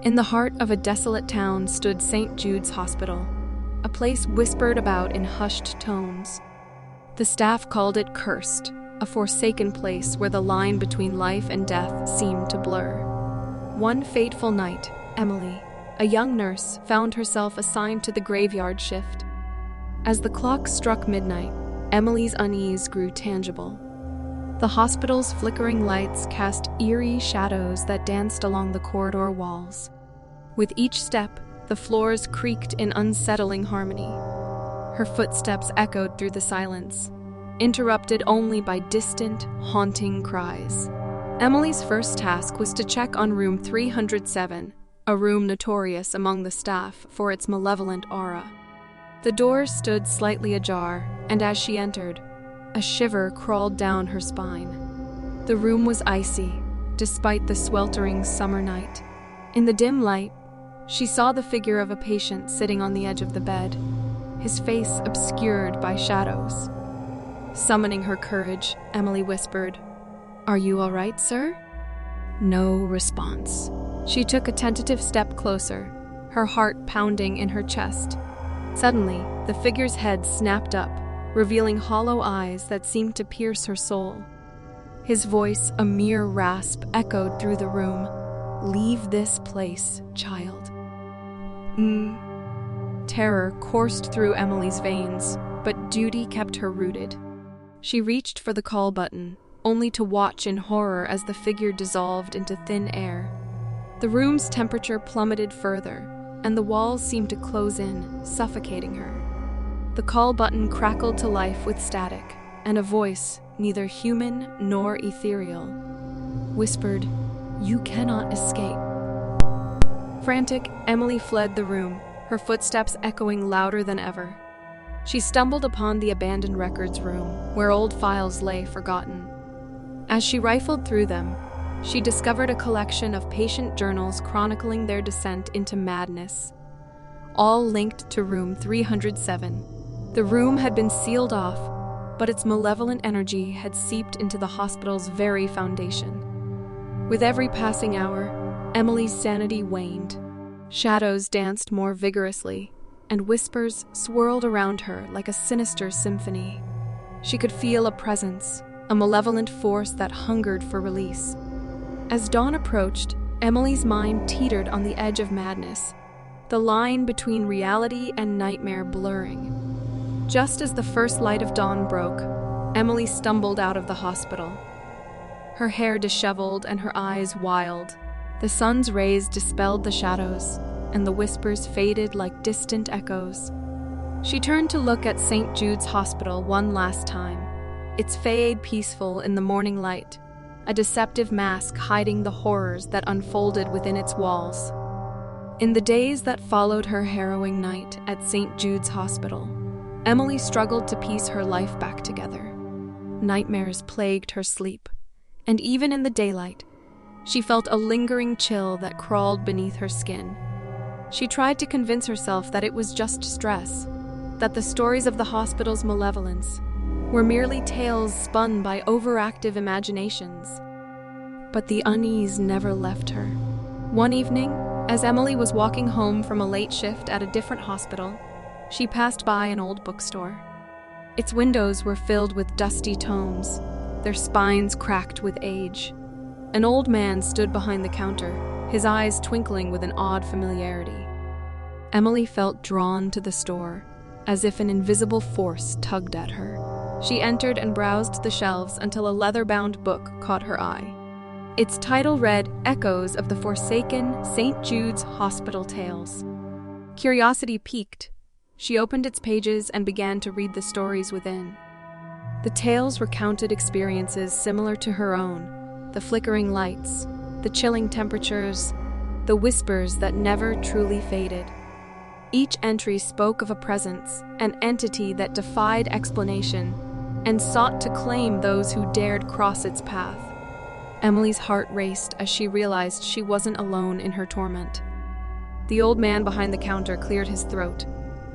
In the heart of a desolate town stood St. Jude's Hospital, a place whispered about in hushed tones. The staff called it cursed, a forsaken place where the line between life and death seemed to blur. One fateful night, Emily, a young nurse, found herself assigned to the graveyard shift. As the clock struck midnight, Emily's unease grew tangible. The hospital's flickering lights cast eerie shadows that danced along the corridor walls. With each step, the floors creaked in unsettling harmony. Her footsteps echoed through the silence, interrupted only by distant, haunting cries. Emily's first task was to check on room 307, a room notorious among the staff for its malevolent aura. The door stood slightly ajar, and as she entered, a shiver crawled down her spine. The room was icy, despite the sweltering summer night. In the dim light, she saw the figure of a patient sitting on the edge of the bed, his face obscured by shadows. Summoning her courage, Emily whispered, "Are you all right, sir?" No response. She took a tentative step closer, her heart pounding in her chest. Suddenly, the figure's head snapped up, revealing hollow eyes that seemed to pierce her soul. His voice, a mere rasp, echoed through the room. "Leave this place, child." Terror coursed through Emily's veins, but duty kept her rooted. She reached for the call button, only to watch in horror as the figure dissolved into thin air. The room's temperature plummeted further, and the walls seemed to close in, suffocating her. The call button crackled to life with static, and a voice, neither human nor ethereal, whispered, "You cannot escape." Frantic, Emily fled the room, her footsteps echoing louder than ever. She stumbled upon the abandoned records room, where old files lay forgotten. As she rifled through them, she discovered a collection of patient journals chronicling their descent into madness, all linked to room 307. The room had been sealed off, but its malevolent energy had seeped into the hospital's very foundation. With every passing hour, Emily's sanity waned. Shadows danced more vigorously, and whispers swirled around her like a sinister symphony. She could feel a presence, a malevolent force that hungered for release. As dawn approached, Emily's mind teetered on the edge of madness, the line between reality and nightmare blurring. Just as the first light of dawn broke, Emily stumbled out of the hospital. Her hair disheveled and her eyes wild. The sun's rays dispelled the shadows, and the whispers faded like distant echoes. She turned to look at St. Jude's Hospital one last time, its fade peaceful in the morning light, a deceptive mask hiding the horrors that unfolded within its walls. In the days that followed her harrowing night at St. Jude's Hospital, Emily struggled to piece her life back together. Nightmares plagued her sleep, and even in the daylight, she felt a lingering chill that crawled beneath her skin. She tried to convince herself that it was just stress, that the stories of the hospital's malevolence were merely tales spun by overactive imaginations. But the unease never left her. One evening, as Emily was walking home from a late shift at a different hospital, she passed by an old bookstore. Its windows were filled with dusty tomes, their spines cracked with age. An old man stood behind the counter, his eyes twinkling with an odd familiarity. Emily felt drawn to the store, as if an invisible force tugged at her. She entered and browsed the shelves until a leather-bound book caught her eye. Its title read, "Echoes of the Forsaken St. Jude's Hospital Tales." Curiosity piqued. She opened its pages and began to read the stories within. The tales recounted experiences similar to her own, the flickering lights, the chilling temperatures, the whispers that never truly faded. Each entry spoke of a presence, an entity that defied explanation, and sought to claim those who dared cross its path. Emily's heart raced as she realized she wasn't alone in her torment. The old man behind the counter cleared his throat,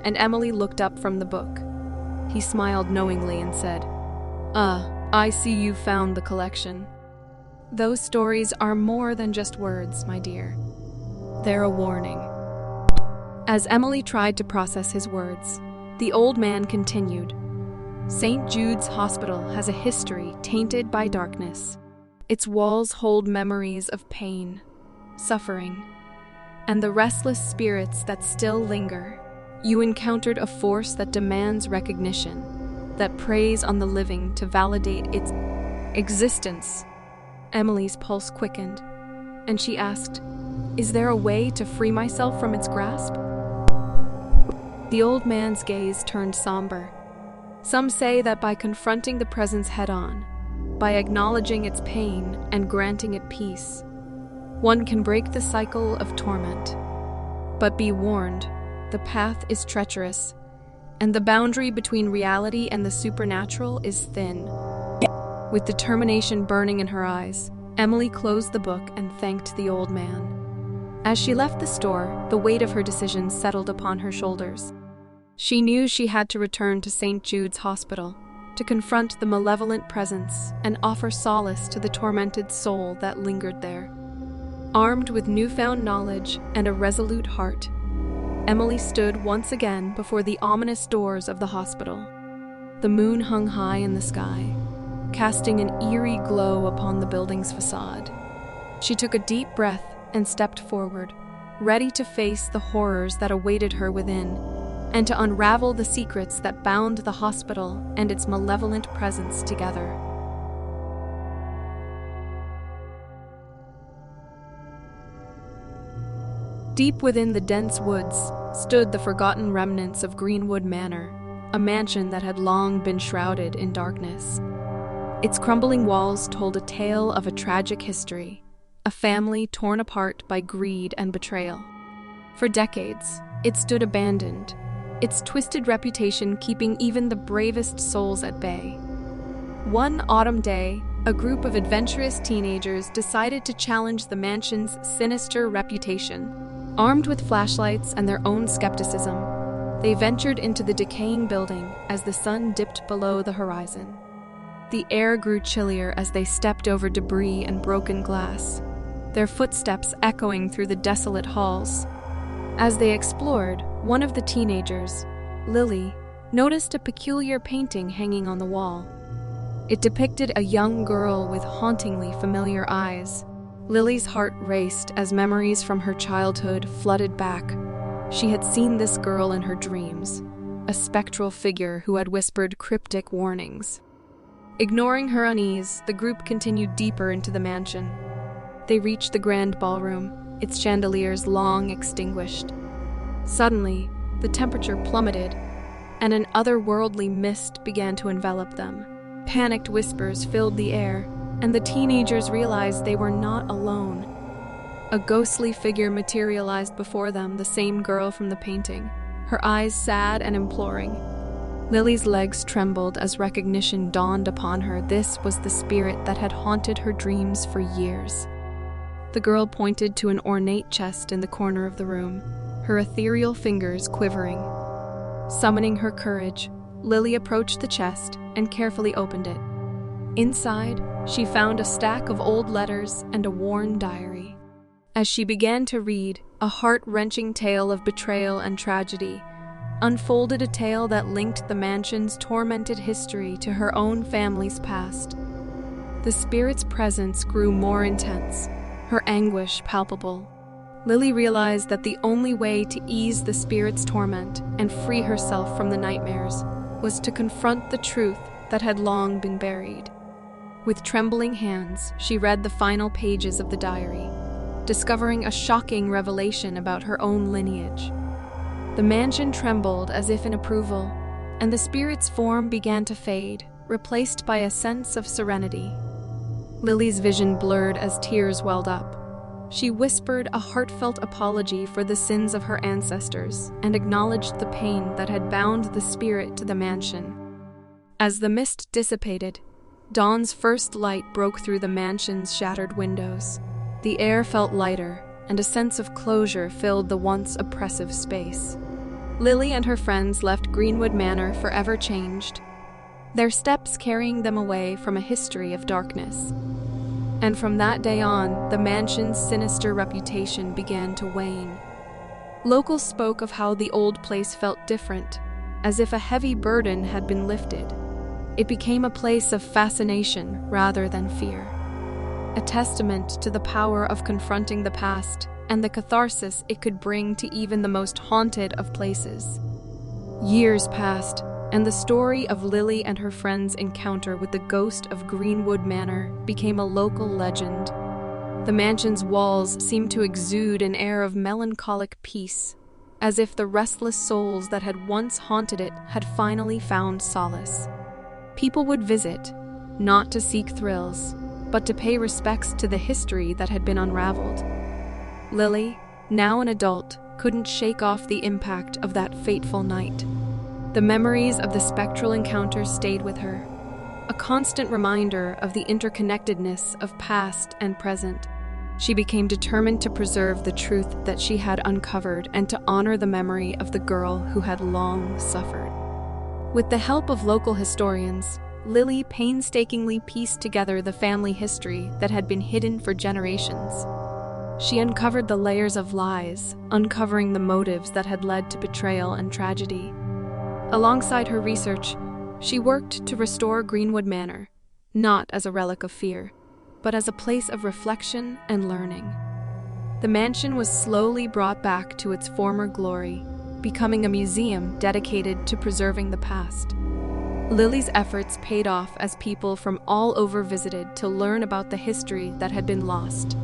and Emily looked up from the book. He smiled knowingly and said, I see you found the collection." "Those stories are more than just words, my dear. there a warning?" As Emily tried to process his words, the old man continued. "St. Jude's Hospital has a history tainted by darkness. Its walls hold memories of pain, suffering, and the restless spirits that still linger. You encountered a force that demands recognition, that preys on the living to validate its existence." Emily's pulse quickened, and she asked, "Is there a way to free myself from its grasp?" The old man's gaze turned somber. "Some say that by confronting the presence head-on, by acknowledging its pain and granting it peace, one can break the cycle of torment. But be warned, the path is treacherous, and the boundary between reality and the supernatural is thin." With determination burning in her eyes, Emily closed the book and thanked the old man. As she left the store, the weight of her decision settled upon her shoulders. She knew she had to return to St. Jude's Hospital, to confront the malevolent presence and offer solace to the tormented soul that lingered there. Armed with newfound knowledge and a resolute heart, Emily stood once again before the ominous doors of the hospital. The moon hung high in the sky, casting an eerie glow upon the building's facade. She took a deep breath and stepped forward, ready to face the horrors that awaited her within, and to unravel the secrets that bound the hospital and its malevolent presence together. Deep within the dense woods stood the forgotten remnants of Greenwood Manor, a mansion that had long been shrouded in darkness. Its crumbling walls told a tale of a tragic history, a family torn apart by greed and betrayal. For decades, it stood abandoned, its twisted reputation keeping even the bravest souls at bay. One autumn day, a group of adventurous teenagers decided to challenge the mansion's sinister reputation. Armed with flashlights and their own skepticism, they ventured into the decaying building as the sun dipped below the horizon. The air grew chillier as they stepped over debris and broken glass, their footsteps echoing through the desolate halls. As they explored, one of the teenagers, Lily, noticed a peculiar painting hanging on the wall. It depicted a young girl with hauntingly familiar eyes. Lily's heart raced as memories from her childhood flooded back. She had seen this girl in her dreams, a spectral figure who had whispered cryptic warnings. Ignoring her unease, the group continued deeper into the mansion. They reached the grand ballroom, its chandeliers long extinguished. Suddenly, the temperature plummeted, and an otherworldly mist began to envelop them. Panicked whispers filled the air, and the teenagers realized they were not alone. A ghostly figure materialized before them, the same girl from the painting, her eyes sad and imploring. Lily's legs trembled as recognition dawned upon her. This was the spirit that had haunted her dreams for years. The girl pointed to an ornate chest in the corner of the room, her ethereal fingers quivering. Summoning her courage, Lily approached the chest and carefully opened it. Inside, she found a stack of old letters and a worn diary. As she began to read, a heart-wrenching tale of betrayal and tragedy unfolded, a tale that linked the mansion's tormented history to her own family's past. The spirit's presence grew more intense, her anguish palpable. Lily realized that the only way to ease the spirit's torment and free herself from the nightmares was to confront the truth that had long been buried. With trembling hands, she read the final pages of the diary, discovering a shocking revelation about her own lineage. The mansion trembled as if in approval, and the spirit's form began to fade, replaced by a sense of serenity. Lily's vision blurred as tears welled up. She whispered a heartfelt apology for the sins of her ancestors and acknowledged the pain that had bound the spirit to the mansion. As the mist dissipated, dawn's first light broke through the mansion's shattered windows. The air felt lighter, and a sense of closure filled the once oppressive space. Lily and her friends left Greenwood Manor forever changed, their steps carrying them away from a history of darkness. and from that day on, the mansion's sinister reputation began to wane. Locals spoke of how the old place felt different, as if a heavy burden had been lifted. It became a place of fascination rather than fear, a testament to the power of confronting the past and the catharsis it could bring to even the most haunted of places. Years passed, and the story of Lily and her friends' encounter with the ghost of Greenwood Manor became a local legend. The mansion's walls seemed to exude an air of melancholic peace, as if the restless souls that had once haunted it had finally found solace. People would visit, not to seek thrills, but to pay respects to the history that had been unraveled. Lily, now an adult, couldn't shake off the impact of that fateful night. The memories of the spectral encounter stayed with her, a constant reminder of the interconnectedness of past and present. She became determined to preserve the truth that she had uncovered and to honor the memory of the girl who had long suffered. With the help of local historians, Lily painstakingly pieced together the family history that had been hidden for generations. She uncovered the layers of lies, uncovering the motives that had led to betrayal and tragedy. Alongside her research, she worked to restore Greenwood Manor, not as a relic of fear, but as a place of reflection and learning. The mansion was slowly brought back to its former glory, becoming a museum dedicated to preserving the past. Lily's efforts paid off as people from all over visited to learn about the history that had been lost,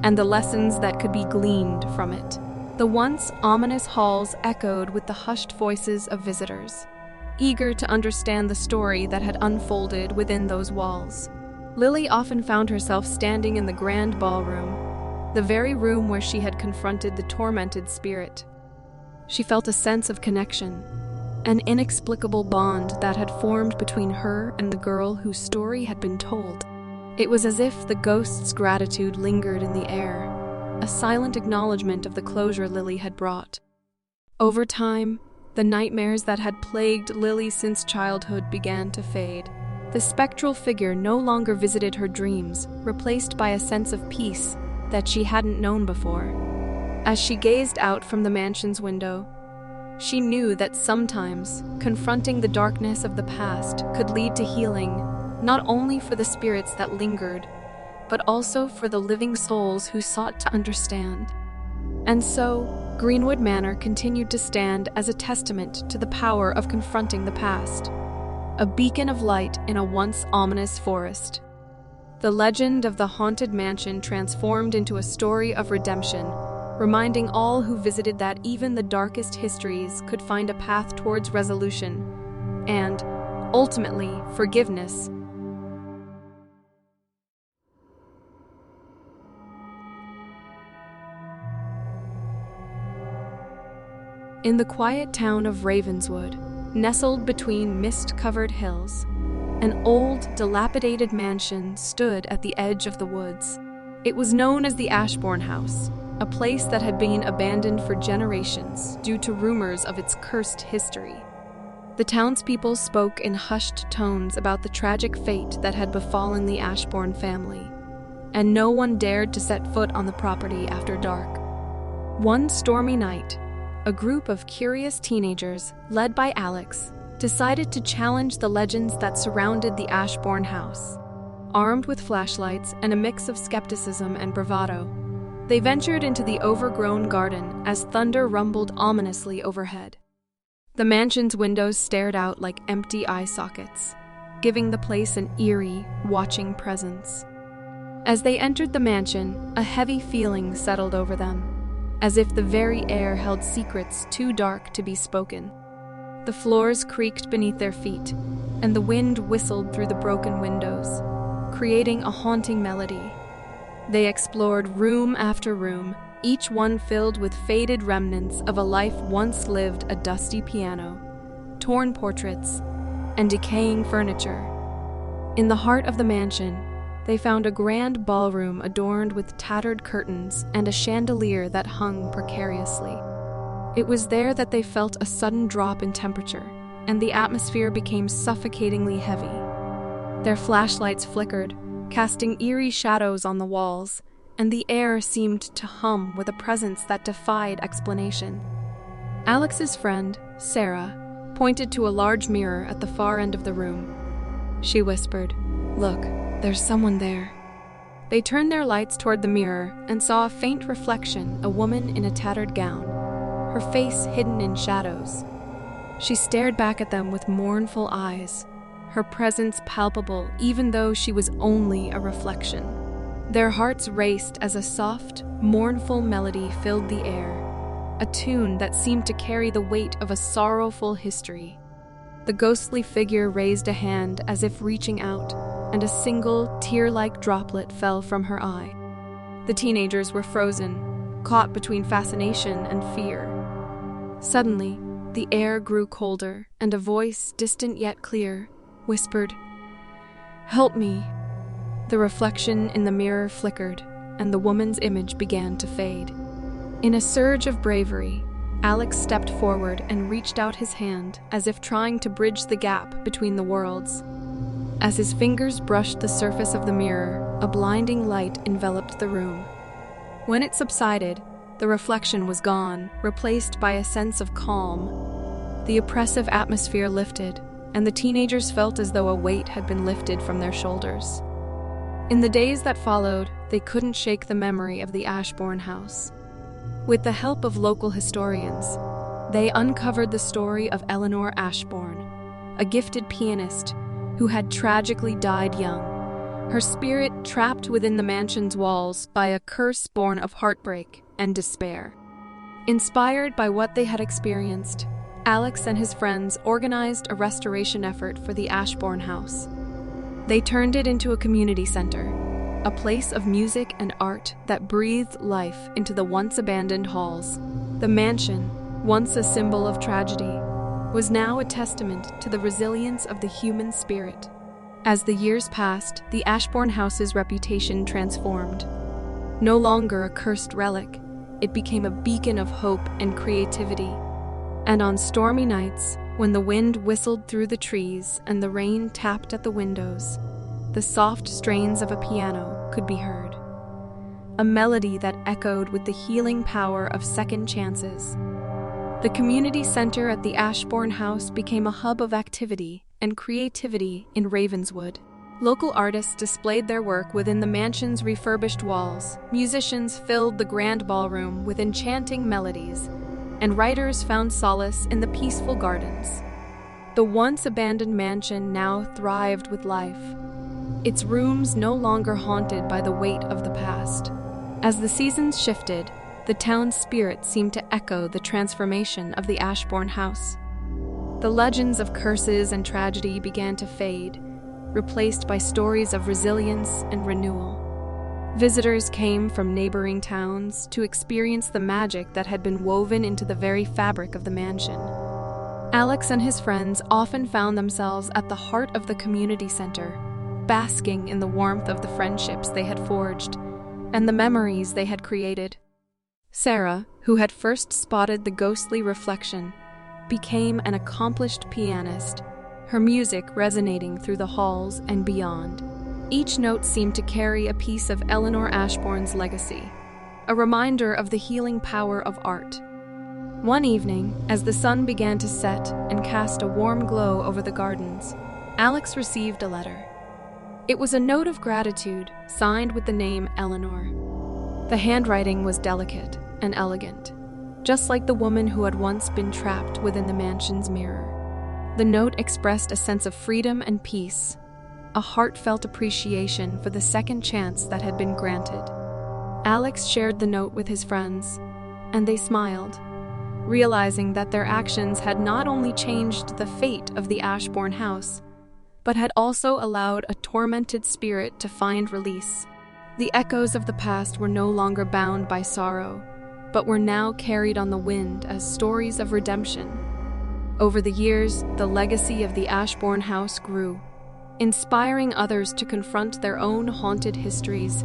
and the lessons that could be gleaned from it. The once ominous halls echoed with the hushed voices of visitors, eager to understand the story that had unfolded within those walls. Lily often found herself standing in the grand ballroom, the very room where she had confronted the tormented spirit. She felt a sense of connection, an inexplicable bond that had formed between her and the girl whose story had been told. It was as if the ghost's gratitude lingered in the air, a silent acknowledgement of the closure Lily had brought. Over time, the nightmares that had plagued Lily since childhood began to fade. The spectral figure no longer visited her dreams, replaced by a sense of peace that she hadn't known before. As she gazed out from the mansion's window, she knew that sometimes confronting the darkness of the past could lead to healing, not only for the spirits that lingered, but also for the living souls who sought to understand. And so, Greenwood Manor continued to stand as a testament to the power of confronting the past, a beacon of light in a once ominous forest. The legend of the haunted mansion transformed into a story of redemption, reminding all who visited that even the darkest histories could find a path towards resolution and, ultimately, forgiveness. In the quiet town of Ravenswood, nestled between mist-covered hills, an old, dilapidated mansion stood at the edge of the woods. It was known as the Ashbourne House, a place that had been abandoned for generations due to rumors of its cursed history. The townspeople spoke in hushed tones about the tragic fate that had befallen the Ashbourne family, and no one dared to set foot on the property after dark. One stormy night, a group of curious teenagers, led by Alex, decided to challenge the legends that surrounded the Ashbourne House. Armed with flashlights and a mix of skepticism and bravado, they ventured into the overgrown garden as thunder rumbled ominously overhead. The mansion's windows stared out like empty eye sockets, giving the place an eerie, watching presence. As they entered the mansion, a heavy feeling settled over them, as if the very air held secrets too dark to be spoken. The floors creaked beneath their feet, and the wind whistled through the broken windows, creating a haunting melody. They explored room after room, each one filled with faded remnants of a life once lived: a dusty piano, torn portraits, and decaying furniture. In the heart of the mansion, they found a grand ballroom adorned with tattered curtains and a chandelier that hung precariously. It was there that they felt a sudden drop in temperature, and the atmosphere became suffocatingly heavy. Their flashlights flickered, casting eerie shadows on the walls, and the air seemed to hum with a presence that defied explanation. Alex's friend, Sarah, pointed to a large mirror at the far end of the room. She whispered, "Look, there's someone there." They turned their lights toward the mirror and saw a faint reflection, a woman in a tattered gown, her face hidden in shadows. She stared back at them with mournful eyes, her presence palpable even though she was only a reflection. Their hearts raced as a soft, mournful melody filled the air, a tune that seemed to carry the weight of a sorrowful history. The ghostly figure raised a hand as if reaching out, and a single, tear-like droplet fell from her eye. The teenagers were frozen, caught between fascination and fear. Suddenly, the air grew colder, and a voice, distant yet clear, whispered, "Help me." The reflection in the mirror flickered, and the woman's image began to fade. In a surge of bravery, Alex stepped forward and reached out his hand as if trying to bridge the gap between the worlds. As his fingers brushed the surface of the mirror, a blinding light enveloped the room. When it subsided, the reflection was gone, replaced by a sense of calm. The oppressive atmosphere lifted, and the teenagers felt as though a weight had been lifted from their shoulders. In the days that followed, they couldn't shake the memory of the Ashbourne House. With the help of local historians, they uncovered the story of Eleanor Ashbourne, a gifted pianist who had tragically died young, her spirit trapped within the mansion's walls by a curse born of heartbreak and despair. Inspired by what they had experienced, Alex and his friends organized a restoration effort for the Ashbourne House. They turned it into a community center, a place of music and art that breathed life into the once abandoned halls. The mansion, once a symbol of tragedy, was now a testament to the resilience of the human spirit. As the years passed, the Ashbourne House's reputation transformed. No longer a cursed relic, it became a beacon of hope and creativity. And on stormy nights, when the wind whistled through the trees and the rain tapped at the windows, the soft strains of a piano could be heard. A melody that echoed with the healing power of second chances. The community center at the Ashbourne House became a hub of activity and creativity in Ravenswood. Local artists displayed their work within the mansion's refurbished walls, musicians filled the grand ballroom with enchanting melodies, and writers found solace in the peaceful gardens. The once abandoned mansion now thrived with life, its rooms no longer haunted by the weight of the past. As the seasons shifted, the town's spirit seemed to echo the transformation of the Ashbourne House. The legends of curses and tragedy began to fade, replaced by stories of resilience and renewal. Visitors came from neighboring towns to experience the magic that had been woven into the very fabric of the mansion. Alex and his friends often found themselves at the heart of the community center, basking in the warmth of the friendships they had forged and the memories they had created. Sarah, who had first spotted the ghostly reflection, became an accomplished pianist, her music resonating through the halls and beyond. Each note seemed to carry a piece of Eleanor Ashbourne's legacy, a reminder of the healing power of art. One evening, as the sun began to set and cast a warm glow over the gardens, Alex received a letter. It was a note of gratitude, signed with the name Eleanor. The handwriting was delicate and elegant, just like the woman who had once been trapped within the mansion's mirror. The note expressed a sense of freedom and peace, a heartfelt appreciation for the second chance that had been granted. Alex shared the note with his friends, and they smiled, realizing that their actions had not only changed the fate of the Ashbourne House, but had also allowed a tormented spirit to find release. The echoes of the past were no longer bound by sorrow, but were now carried on the wind as stories of redemption. Over the years, the legacy of the Ashbourne House grew, inspiring others to confront their own haunted histories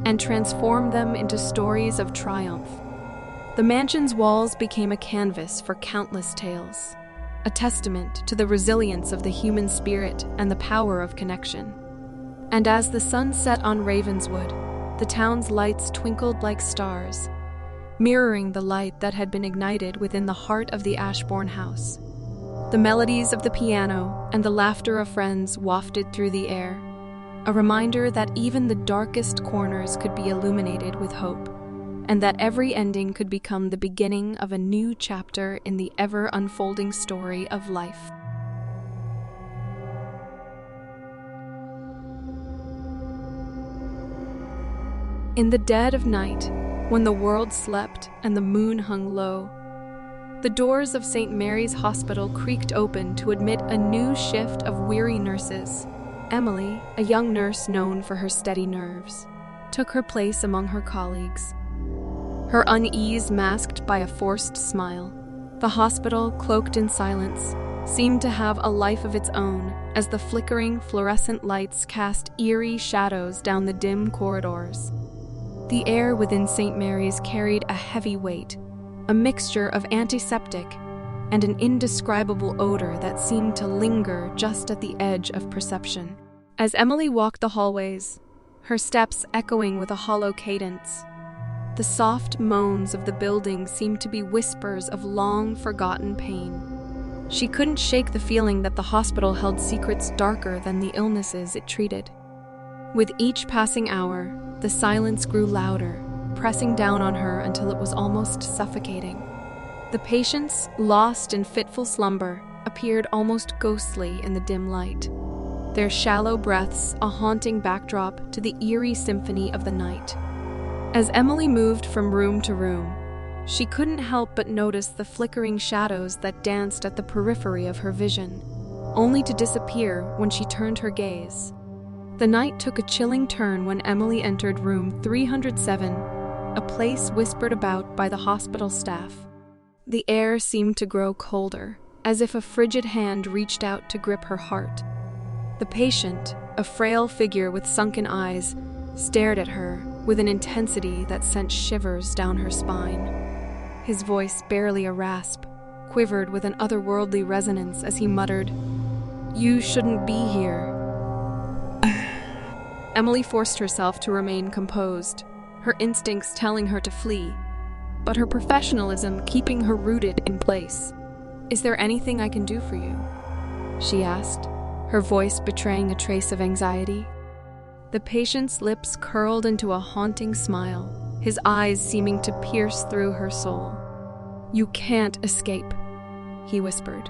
and transform them into stories of triumph. The mansion's walls became a canvas for countless tales, a testament to the resilience of the human spirit and the power of connection. And as the sun set on Ravenswood, the town's lights twinkled like stars, mirroring the light that had been ignited within the heart of the Ashbourne House. The melodies of the piano and the laughter of friends wafted through the air, a reminder that even the darkest corners could be illuminated with hope, and that every ending could become the beginning of a new chapter in the ever-unfolding story of life. In the dead of night, when the world slept and the moon hung low, the doors of St. Mary's Hospital creaked open to admit a new shift of weary nurses. Emily, a young nurse known for her steady nerves, took her place among her colleagues, her unease masked by a forced smile. The hospital, cloaked in silence, seemed to have a life of its own as the flickering fluorescent lights cast eerie shadows down the dim corridors. The air within St. Mary's carried a heavy weight, a mixture of antiseptic and an indescribable odor that seemed to linger just at the edge of perception. As Emily walked the hallways, her steps echoing with a hollow cadence, the soft moans of the building seemed to be whispers of long-forgotten pain. She couldn't shake the feeling that the hospital held secrets darker than the illnesses it treated. With each passing hour, the silence grew louder, pressing down on her until it was almost suffocating. The patients, lost in fitful slumber, appeared almost ghostly in the dim light, their shallow breaths a haunting backdrop to the eerie symphony of the night. As Emily moved from room to room, she couldn't help but notice the flickering shadows that danced at the periphery of her vision, only to disappear when she turned her gaze. The night took a chilling turn when Emily entered room 307, a place whispered about by the hospital staff. The air seemed to grow colder, as if a frigid hand reached out to grip her heart. The patient, a frail figure with sunken eyes, stared at her with an intensity that sent shivers down her spine. His voice, barely a rasp, quivered with an otherworldly resonance as he muttered, "You shouldn't be here." Emily forced herself to remain composed, her instincts telling her to flee, but her professionalism keeping her rooted in place. "Is there anything I can do for you?" she asked, her voice betraying a trace of anxiety. The patient's lips curled into a haunting smile, his eyes seeming to pierce through her soul. "You can't escape," he whispered.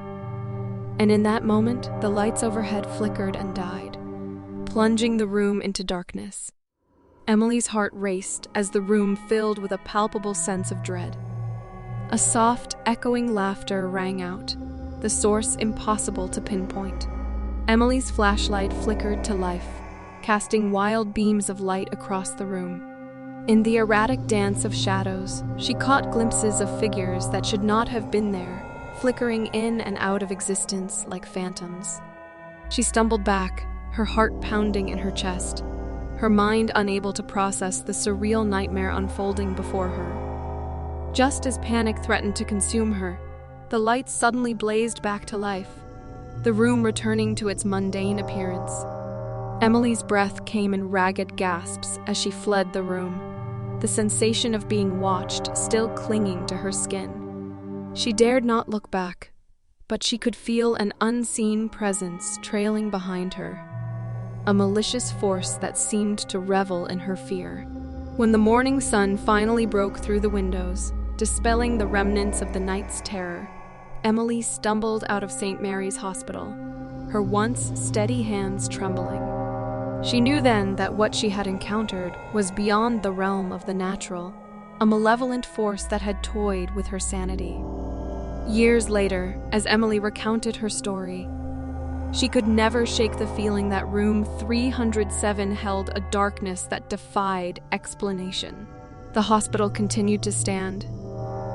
And in that moment, the lights overhead flickered and died, plunging the room into darkness. Emily's heart raced as the room filled with a palpable sense of dread. A soft, echoing laughter rang out, the source impossible to pinpoint. Emily's flashlight flickered to life, casting wild beams of light across the room. In the erratic dance of shadows, she caught glimpses of figures that should not have been there, flickering in and out of existence like phantoms. She stumbled back, her heart pounding in her chest, her mind unable to process the surreal nightmare unfolding before her. Just as panic threatened to consume her, the lights suddenly blazed back to life, the room returning to its mundane appearance. Emily's breath came in ragged gasps as she fled the room, the sensation of being watched still clinging to her skin. She dared not look back, but she could feel an unseen presence trailing behind her, a malicious force that seemed to revel in her fear. When the morning sun finally broke through the windows, dispelling the remnants of the night's terror, Emily stumbled out of St. Mary's Hospital, her once steady hands trembling. She knew then that what she had encountered was beyond the realm of the natural, a malevolent force that had toyed with her sanity. Years later, as Emily recounted her story, she could never shake the feeling that room 307 held a darkness that defied explanation. The hospital continued to stand,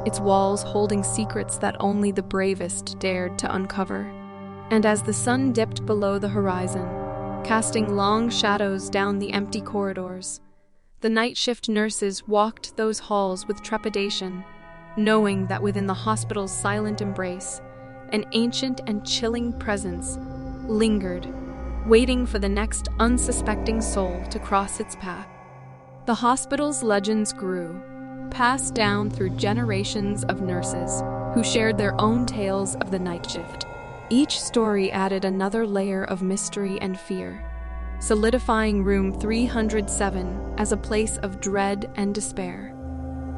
its walls holding secrets that only the bravest dared to uncover. And as the sun dipped below the horizon, casting long shadows down the empty corridors, the night shift nurses walked those halls with trepidation, knowing that within the hospital's silent embrace, an ancient and chilling presence lingered, waiting for the next unsuspecting soul to cross its path. The hospital's legends grew, passed down through generations of nurses who shared their own tales of the night shift. Each story added another layer of mystery and fear, solidifying room 307 as a place of dread and despair.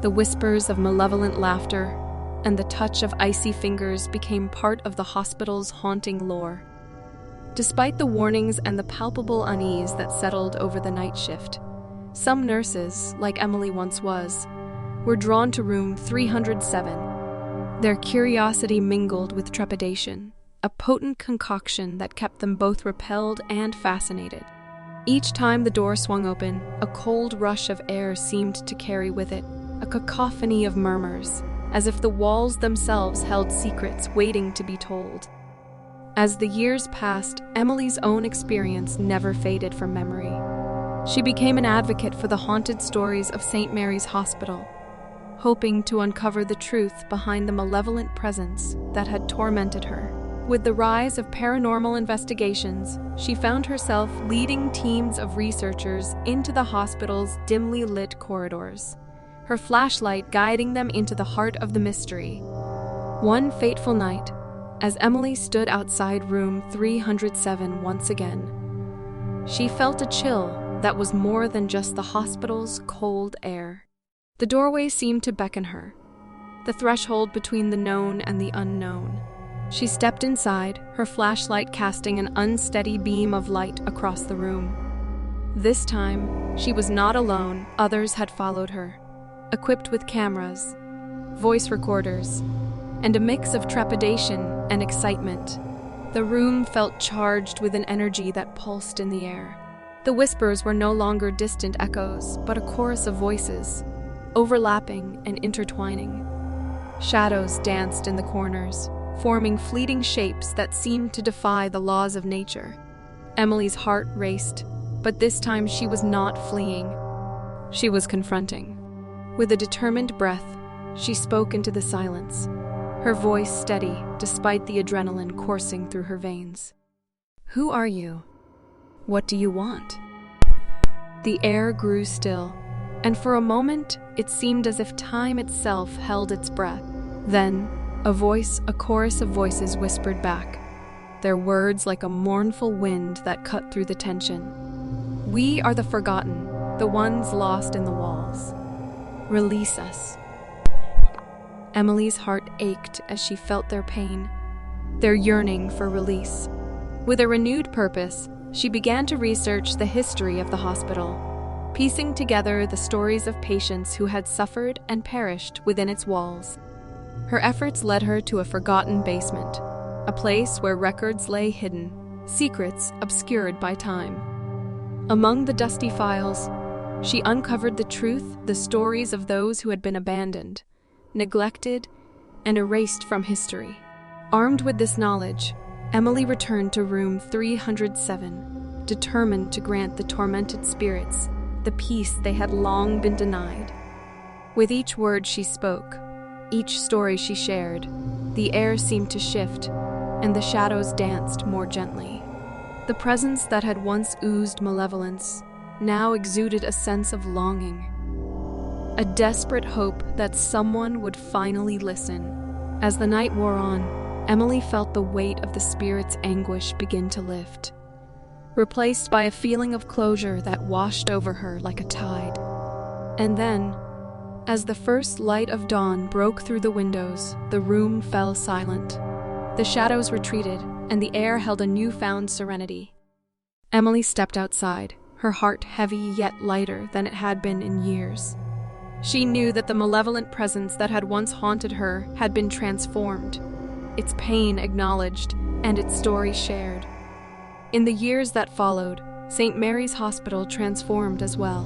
The whispers of malevolent laughter and the touch of icy fingers became part of the hospital's haunting lore. Despite the warnings and the palpable unease that settled over the night shift, some nurses, like Emily once was, were drawn to room 307. Their curiosity mingled with trepidation, a potent concoction that kept them both repelled and fascinated. Each time the door swung open, a cold rush of air seemed to carry with it a cacophony of murmurs, as if the walls themselves held secrets waiting to be told. As the years passed, Emily's own experience never faded from memory. She became an advocate for the haunted stories of St. Mary's Hospital, hoping to uncover the truth behind the malevolent presence that had tormented her. With the rise of paranormal investigations, she found herself leading teams of researchers into the hospital's dimly lit corridors, her flashlight guiding them into the heart of the mystery. One fateful night, as Emily stood outside room 307 once again, she felt a chill that was more than just the hospital's cold air. The doorway seemed to beckon her, the threshold between the known and the unknown. She stepped inside, her flashlight casting an unsteady beam of light across the room. This time, she was not alone. Others had followed her, equipped with cameras, voice recorders, and a mix of trepidation and excitement. The room felt charged with an energy that pulsed in the air. The whispers were no longer distant echoes, but a chorus of voices, overlapping and intertwining. Shadows danced in the corners, forming fleeting shapes that seemed to defy the laws of nature. Emily's heart raced, but this time she was not fleeing. She was confronting. With a determined breath, she spoke into the silence, her voice steady despite the adrenaline coursing through her veins. "Who are you? What do you want?" The air grew still, and for a moment it seemed as if time itself held its breath. Then, a chorus of voices whispered back, their words like a mournful wind that cut through the tension. "We are the forgotten, the ones lost in the walls. Release us." Emily's heart ached as she felt their pain, their yearning for release. With a renewed purpose, she began to research the history of the hospital, piecing together the stories of patients who had suffered and perished within its walls. Her efforts led her to a forgotten basement, a place where records lay hidden, secrets obscured by time. Among the dusty files, she uncovered the truth, the stories of those who had been abandoned, neglected, and erased from history. Armed with this knowledge, Emily returned to room 307, determined to grant the tormented spirits the peace they had long been denied. With each word she spoke, each story she shared, the air seemed to shift, and the shadows danced more gently. The presence that had once oozed malevolence now exuded a sense of longing, a desperate hope that someone would finally listen. As the night wore on, Emily felt the weight of the spirit's anguish begin to lift, replaced by a feeling of closure that washed over her like a tide. And then, as the first light of dawn broke through the windows, the room fell silent. The shadows retreated, and the air held a newfound serenity. Emily stepped outside, her heart heavy yet lighter than it had been in years. She knew that the malevolent presence that had once haunted her had been transformed, its pain acknowledged, and its story shared. In the years that followed, St. Mary's Hospital transformed as well.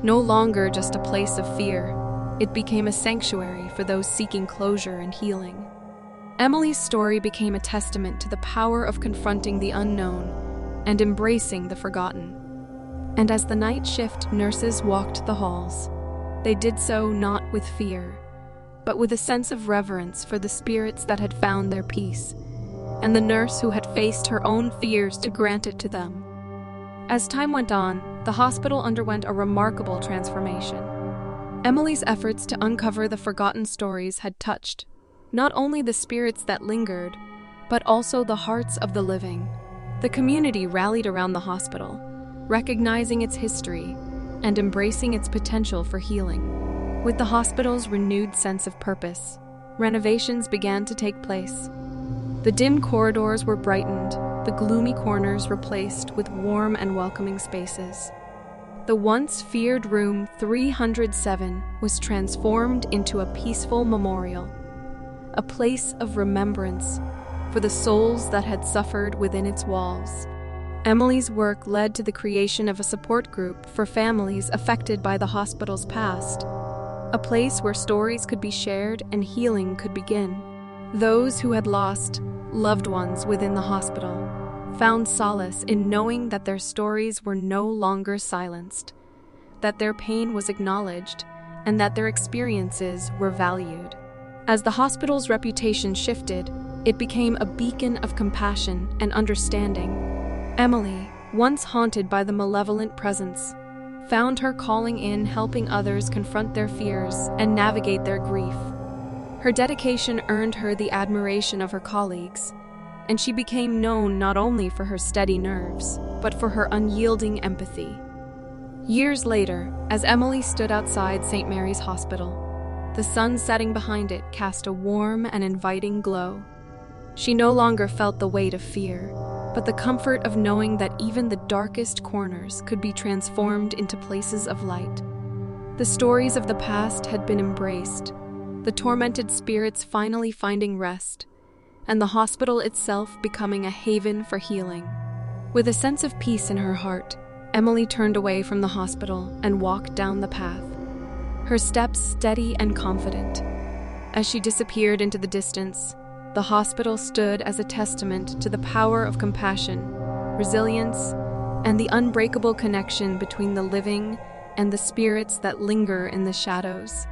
No longer just a place of fear, it became a sanctuary for those seeking closure and healing. Emily's story became a testament to the power of confronting the unknown and embracing the forgotten. And as the night shift nurses walked the halls, they did so not with fear, but with a sense of reverence for the spirits that had found their peace, and the nurse who had faced her own fears to grant it to them. As time went on, the hospital underwent a remarkable transformation. Emily's efforts to uncover the forgotten stories had touched not only the spirits that lingered, but also the hearts of the living. The community rallied around the hospital, recognizing its history and embracing its potential for healing. With the hospital's renewed sense of purpose, renovations began to take place. The dim corridors were brightened, the gloomy corners replaced with warm and welcoming spaces. The once feared room 307 was transformed into a peaceful memorial, a place of remembrance for the souls that had suffered within its walls. Emily's work led to the creation of a support group for families affected by the hospital's past, a place where stories could be shared and healing could begin. Those who had lost loved ones within the hospital found solace in knowing that their stories were no longer silenced, that their pain was acknowledged, and that their experiences were valued. As the hospital's reputation shifted, it became a beacon of compassion and understanding. Emily, once haunted by the malevolent presence, found her calling in helping others confront their fears and navigate their grief. Her dedication earned her the admiration of her colleagues, and she became known not only for her steady nerves, but for her unyielding empathy. Years later, as Emily stood outside St. Mary's Hospital, the sun setting behind it cast a warm and inviting glow. She no longer felt the weight of fear, but the comfort of knowing that even the darkest corners could be transformed into places of light. The stories of the past had been embraced, the tormented spirits finally finding rest, and the hospital itself becoming a haven for healing. With a sense of peace in her heart, Emily turned away from the hospital and walked down the path, her steps steady and confident. As she disappeared into the distance, the hospital stood as a testament to the power of compassion, resilience, and the unbreakable connection between the living and the spirits that linger in the shadows.